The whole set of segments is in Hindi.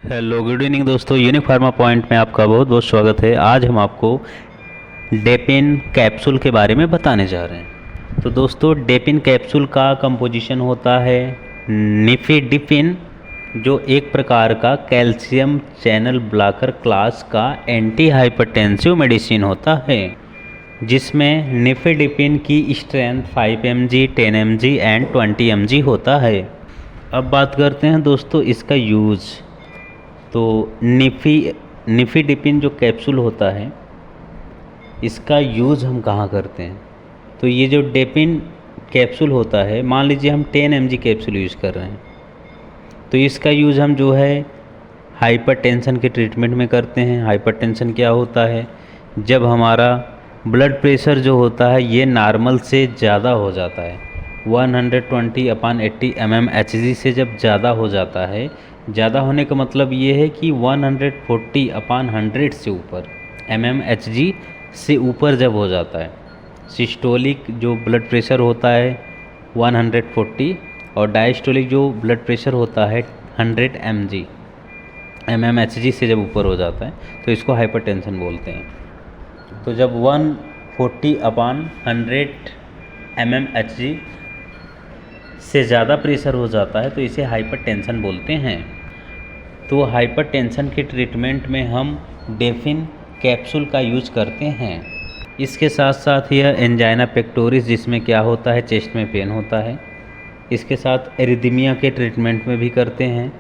हेलो गुड इवनिंग दोस्तों, यूनिक फार्मा पॉइंट में आपका बहुत बहुत स्वागत है। आज हम आपको डेपिन कैप्सूल के बारे में बताने जा रहे हैं। तो दोस्तों, डेपिन कैप्सूल का कंपोजिशन होता है निफेडिपिन, जो एक प्रकार का कैल्शियम चैनल ब्लॉकर क्लास का एंटी हाइपरटेंसिव मेडिसिन होता है, जिसमें निफेडिपिन की strength 5 mg, 10 mg and 20 mg होता है। अब बात करते हैं दोस्तों इसका यूज़। तो निफेडिपिन जो कैप्सूल होता है, इसका यूज़ हम कहाँ करते हैं। तो ये जो डेपिन कैप्सूल होता है, मान लीजिए हम 10 mg कैप्सूल यूज़ कर रहे हैं, तो इसका यूज़ हम जो है हाइपरटेंशन के ट्रीटमेंट में करते हैं। हाइपरटेंशन क्या होता है? जब हमारा ब्लड प्रेशर जो होता है ये नॉर्मल से ज़्यादा हो जाता है, 120/80 mmHg से जब ज़्यादा हो जाता है, ज़्यादा होने का मतलब ये है कि 140/100 से ऊपर mmHg से ऊपर जब हो जाता है, सिस्टोलिक जो ब्लड प्रेशर होता है 140 और डायस्टोलिक जो ब्लड प्रेशर होता है 100 mmHg से जब ऊपर हो जाता है, तो इसको हाइपरटेंशन बोलते हैं। तो जब 140/100 mmHg से ज़्यादा प्रेशर हो जाता है, तो इसे हाइपरटेंशन बोलते हैं। तो हाइपरटेंशन के ट्रीटमेंट में हम डेपिन कैप्सूल का यूज करते हैं। इसके साथ साथ यह एंजाइना पेक्टोरिस, जिसमें क्या होता है, चेस्ट में पेन होता है, इसके साथ एरिथमिया के ट्रीटमेंट में भी करते हैं।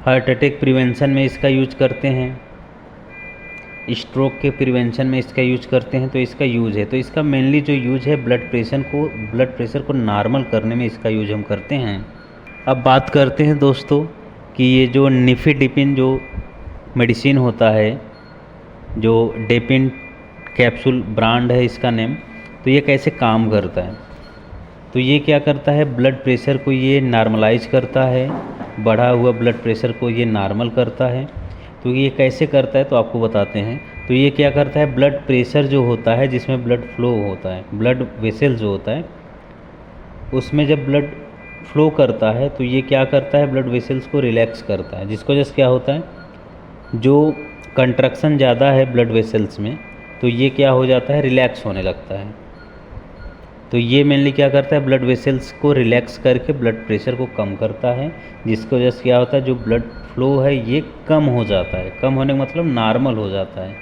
हार्ट अटैक प्रिवेंशन में इसका यूज करते हैं, स्ट्रोक के प्रिवेंशन में इसका यूज करते हैं। तो इसका यूज है, तो इसका मेनली जो यूज है ब्लड प्रेशर को नॉर्मल करने में इसका यूज हम करते हैं। अब बात करते हैं दोस्तों कि ये जो निफेडिपिन जो मेडिसिन होता है, जो डेपिन कैप्सूल ब्रांड है इसका नेम, तो ये कैसे काम करता है। तो ये क्या करता है, ब्लड प्रेशर को ये नॉर्मलाइज करता है, बढ़ा हुआ ब्लड प्रेशर को ये नॉर्मल करता है। तो ये कैसे करता है तो आपको बताते हैं। तो ये क्या करता है, ब्लड प्रेशर जो होता है, जिसमें ब्लड फ्लो होता है, ब्लड वेसल जो होता है, उसमें जब ब्लड फ्लो करता है तो ये क्या करता है, ब्लड वेसल्स को रिलैक्स करता है, जिसको वजह से क्या होता है, जो कंट्रक्शन ज़्यादा है ब्लड वेसल्स में, तो ये क्या हो जाता है, रिलैक्स होने लगता है। तो ये मेनली क्या करता है, ब्लड वेसल्स को रिलैक्स करके ब्लड प्रेशर को कम करता है, जिसकी वजह से क्या होता है, जो ब्लड फ्लो है ये कम हो जाता है। कम होने का मतलब नॉर्मल हो जाता है,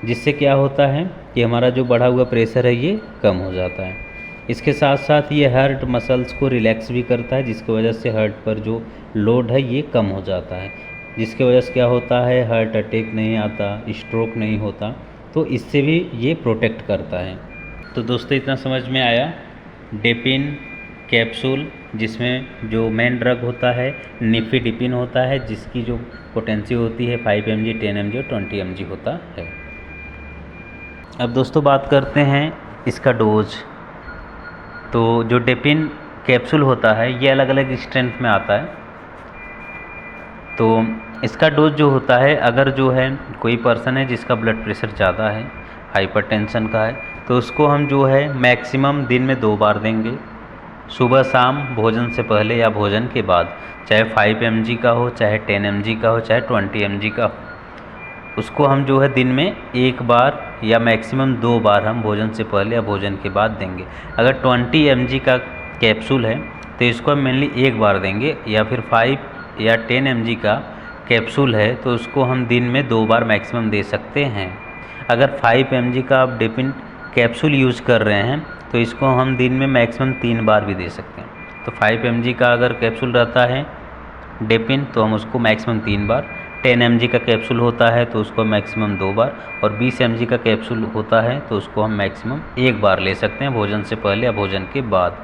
जिससे क्या होता है कि हमारा जो बढ़ा हुआ प्रेशर है ये कम हो जाता है। इसके साथ साथ ये हार्ट मसल्स को रिलैक्स भी करता है, जिसकी वजह से हार्ट पर जो लोड है ये कम हो जाता है, जिसकी वजह से क्या होता है, हार्ट अटैक नहीं आता, स्ट्रोक नहीं होता। तो इससे भी ये प्रोटेक्ट करता है। तो दोस्तों, इतना समझ में आया डेपिन कैप्सूल, जिसमें जो मेन ड्रग होता है निफेडिपिन होता है, जिसकी जो पोटेंसी होती है 5 mg, 10 mg और 20 mg होता है। अब दोस्तों बात करते हैं इसका डोज। तो जो डेपिन कैप्सूल होता है ये अलग अलग स्ट्रेंथ में आता है। तो इसका डोज जो होता है, अगर जो है कोई पर्सन है जिसका ब्लड प्रेशर ज़्यादा है, हाइपरटेंशन का है, तो उसको हम जो है मैक्सिमम दिन में 2 बार देंगे, सुबह शाम, भोजन से पहले या भोजन के बाद। चाहे 5 mg का हो, चाहे 10 mg का हो, चाहे 20 mg का हो, उसको हम जो है दिन में 1 बार या मैक्सिमम 2 बार हम भोजन से पहले या भोजन के बाद देंगे। अगर 20 mg का कैप्सूल है तो इसको हम मेनली 1 बार देंगे, या फिर 5 या 10 mg का कैप्सूल है तो उसको हम दिन में 2 बार मैक्सिमम दे सकते हैं। अगर 5 mg का आप डेपिन कैप्सूल यूज़ कर रहे हैं तो इसको हम दिन में मैक्सिमम 3 बार भी दे सकते हैं। तो 5 mg का अगर कैप्सूल रहता है डेपिन तो हम उसको मैक्सिमम 3 बार, 10 mg का कैप्सूल होता है तो उसको मैक्सिमम 2 बार, और 20 mg का कैप्सूल होता है तो उसको हम मैक्सिमम 1 बार ले सकते हैं, भोजन से पहले या भोजन के बाद।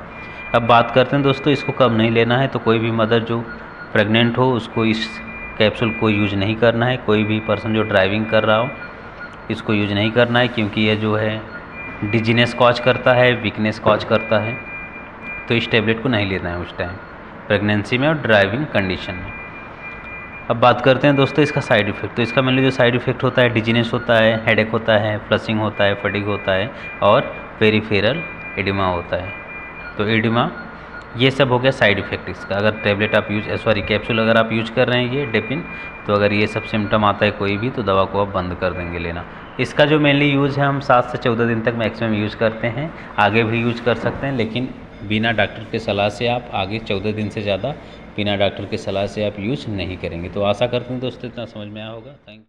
अब बात करते हैं दोस्तों इसको कब नहीं लेना है। तो कोई भी मदर जो प्रेग्नेंट हो उसको इस कैप्सूल को यूज नहीं करना है। कोई भी पर्सन जो ड्राइविंग कर रहा हो इसको यूज नहीं करना है, क्योंकि ये जो है डिजीनेस कॉज करता है, वीकनेस कॉज करता है। तो इस टैबलेट को नहीं लेना है उस टाइम प्रेगनेंसी में और ड्राइविंग कंडीशन में। अब बात करते हैं दोस्तों इसका साइड इफ़ेक्ट। तो इसका मेनली जो साइड इफ़ेक्ट होता है, डिजीनेस होता है, हेडेक होता है, फ्लशिंग होता है, फटीग होता है और पेरिफेरल एडिमा होता है। तो एडिमा ये सब हो गया साइड इफ़ेक्ट इसका। अगर टैबलेट आप कैप्सूल अगर आप यूज कर रहे हैं ये डेपिन, तो अगर ये सब सिम्टम आता है कोई भी, तो दवा को आप बंद कर देंगे लेना। इसका जो मेनली यूज़ है हम 7 से 14 दिन तक मैक्सिमम यूज़ करते हैं, आगे भी यूज कर सकते हैं, लेकिन बिना डॉक्टर के सलाह से आप आगे 14 दिन से ज़्यादा बिना डॉक्टर के सलाह से आप यूज नहीं करेंगे। तो आशा करते हैं दोस्तों इतना समझ में आया होगा। Thank you.